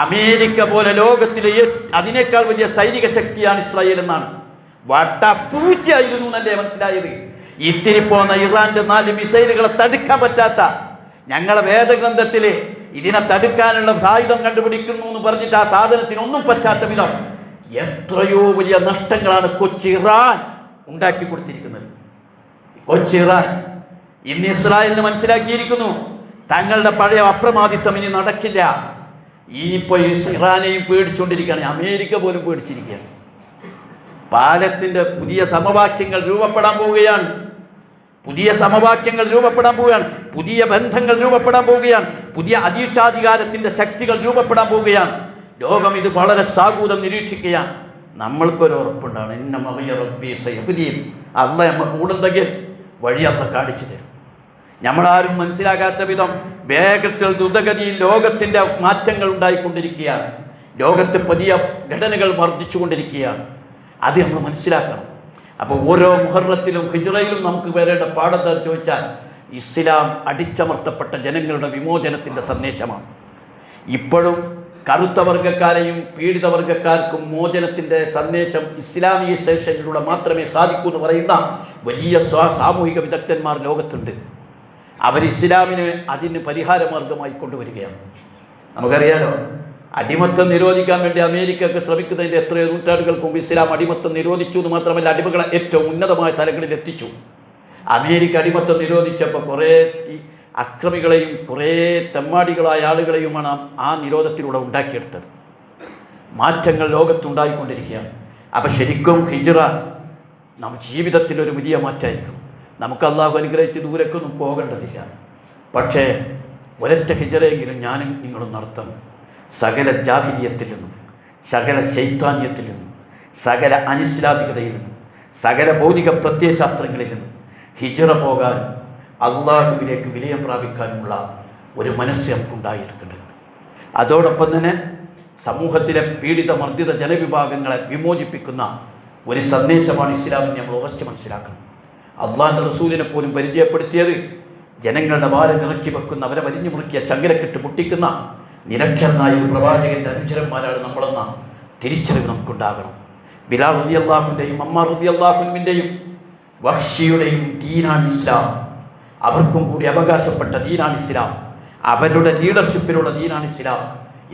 അമേരിക്ക പോലെ ലോകത്തിലെ അതിനേക്കാൾ വലിയ സൈനിക ശക്തിയാണ് ഇസ്രായേൽ എന്നാണ്. വട്ടപ്പൂച്ചയായിരുന്നു എന്നല്ലേ മനസ്സിലായത്. ഇത്തിരി പോന്ന ഇറാന്റെ 4 മിസൈലുകളെ തടുക്കാൻ പറ്റാത്ത, ഞങ്ങളെ വേദഗ്രന്ഥത്തിൽ ഇതിനെ തടുക്കാനുള്ള ആയുധം കണ്ടുപിടിക്കുന്നു എന്ന് പറഞ്ഞിട്ട് ആ സാധനത്തിനൊന്നും പറ്റാത്ത വിധം എത്രയോ വലിയ നഷ്ടങ്ങളാണ് കൊച്ചി ഇറാൻ ഉണ്ടാക്കി കൊടുത്തിരിക്കുന്നത്. കൊച്ചി ഇറാൻ ഇന്ന് ഇസ്രായേലിന് മനസ്സിലാക്കിയിരിക്കുന്നു, തങ്ങളുടെ പഴയ അപ്രമാദിത്വം ഇനി നടക്കില്ല. ഇനിയിപ്പോൾ ഇറാനെയും പേടിച്ചുകൊണ്ടിരിക്കുകയാണ്. അമേരിക്ക പോലും പേടിച്ചിരിക്കുകയാണ്. പാലത്തിൻ്റെ പുതിയ സമവാക്യങ്ങൾ രൂപപ്പെടാൻ പോവുകയാണ്. പുതിയ ബന്ധങ്ങൾ രൂപപ്പെടാൻ പോവുകയാണ്. പുതിയ അധീക്ഷാധികാരത്തിൻ്റെ ശക്തികൾ രൂപപ്പെടാൻ പോവുകയാണ്. ലോകം ഇത് വളരെ സാഗൂതം നിരീക്ഷിക്കുകയാണ്. നമ്മൾക്കൊരു ഉറപ്പുണ്ടാണ്, ഇന്ന മഹിയ റബ്ബി സയഹ്ദീൻ. അല്ല നമ്മൾ കൂടുണ്ടെങ്കിൽ വഴി അല്ല കാണിച്ചു തരും. നമ്മളാരും മനസ്സിലാകാത്ത വിധം വേഗത്തിൽ ദ്രുതഗതിയിൽ ലോകത്തിൻ്റെ മാറ്റങ്ങൾ ഉണ്ടായിക്കൊണ്ടിരിക്കുകയാണ്. ലോകത്ത് പുതിയ ഘടനകൾ വർദ്ധിച്ചുകൊണ്ടിരിക്കുകയാണ്. അത് നമ്മൾ മനസ്സിലാക്കണം. അപ്പോൾ ഓരോ മുഹറത്തിലും ഹിജ്റയിലും നമുക്ക് വരേണ്ട പാഠത്തെ ചോദിച്ചാൽ ഇസ്ലാം അടിച്ചമർത്തപ്പെട്ട ജനങ്ങളുടെ വിമോചനത്തിൻ്റെ സന്ദേശമാണ്. ഇപ്പോഴും കറുത്ത വർഗ്ഗക്കാരെയും പീഡിത വർഗ്ഗക്കാർക്കും മോചനത്തിൻ്റെ സന്ദേശം ഇസ്ലാമീസേഷനിലൂടെ മാത്രമേ സാധിക്കൂ എന്ന് പറയുന്ന വലിയ സാമൂഹിക വിദഗ്ധന്മാർ ലോകത്തുണ്ട്. അവർ ഇസ്ലാമിന് അതിന് പരിഹാരമാർഗമായി കൊണ്ടുവരികയാണ്. നമുക്കറിയാലോ, അടിമത്തം നിരോധിക്കാൻ വേണ്ടി അമേരിക്കക്ക് ശ്രമിക്കുന്നതിൻ്റെ എത്രയോ നൂറ്റാണ്ടുകൾക്ക് മുമ്പ് ഇസ്ലാം അടിമത്തം നിരോധിച്ചു എന്ന് മാത്രമല്ല, അടിമകളെ ഏറ്റവും ഉന്നതമായ തലങ്ങളിൽ എത്തിച്ചു. അമേരിക്ക അടിമത്തം നിരോധിച്ചപ്പോൾ കുറേ അക്രമികളെയും കുറേ തെമ്മാടികളായ ആളുകളെയുമാണ് ആ നിരോധത്തിലൂടെ ഉണ്ടാക്കിയെടുത്തത്. മാറ്റങ്ങൾ ലോകത്തുണ്ടായിക്കൊണ്ടിരിക്കുകയാണ്. അപ്പോൾ ശരിക്കും ഹിജ്റ നമ്മുടെ ജീവിതത്തിലൊരു വലിയ മാറ്റമായിരിക്കും. നമുക്ക് അള്ളാഹു അനുഗ്രഹിച്ച് ദൂരക്കൊന്നും പോകേണ്ടതില്ല. പക്ഷേ ഒരൊറ്റ ഹിജറയെങ്കിലും ഞാനും നിങ്ങളും നടത്തണം. സകല ജാഹിലിയത്തിൽ നിന്നും, സകല ശൈത്താനിയത്തിൽ നിന്നും, സകല അനിസ്ലാമികതയിൽ നിന്നും, സകല ഭൗതിക പ്രത്യയശാസ്ത്രങ്ങളിൽ നിന്ന് ഹിജറ പോകാനും അള്ളാഹുവിലേക്ക് വിലയം പ്രാപിക്കാനുമുള്ള ഒരു മനസ്സ് നമുക്കുണ്ടായിരിക്കുന്നുണ്ട്. അതോടൊപ്പം തന്നെ സമൂഹത്തിലെ പീഡിത മർദ്ദിത ജനവിഭാഗങ്ങളെ വിമോചിപ്പിക്കുന്ന ഒരു സന്ദേശമാണ് ഇസ്ലാമിന് നമ്മൾ ഉറച്ചു മനസ്സിലാക്കണം. അള്ളാഹിൻ്റെ റസൂലിനെ പോലും പരിചയപ്പെടുത്തിയത് ജനങ്ങളുടെ ഭാരം ഇറക്കി വെക്കുന്ന, അവരെ വലിഞ്ഞു മുറുക്കിയ ചങ്ങലക്കെട്ട് പൊട്ടിക്കുന്ന നിരക്ഷരനായ ഒരു പ്രവാചകൻ്റെ അനുചരന്മാരാണ് നമ്മളെന്ന തിരിച്ചറിവ് നമുക്കുണ്ടാകണം. ബിലാൽ റളിയല്ലാഹുവിൻ്റെയും അമ്മാർ റളിയല്ലാഹുവിൻ്റെയും വഹ്ശിയുടെയും ദീനാണ് ഇസ്ലാം. അവർക്കും കൂടി അവകാശപ്പെട്ട ദീനാണ് ഇസ്ലാം. അവരുടെ ലീഡർഷിപ്പിലുള്ള ദീനാണ് ഇസ്ലാം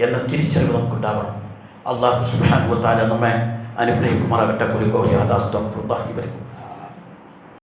എന്ന തിരിച്ചറിവ് നമുക്കുണ്ടാകണം. അല്ലാഹു സുബ്ഹാനഹു വ തആല നമ്മെ അനുഗ്രഹിക്കുമാറാകട്ടെ. ഖുലി ഖൗലി ഹദാ അസ്തഗ്ഫിറുല്ലാഹി ലി വലക്കും.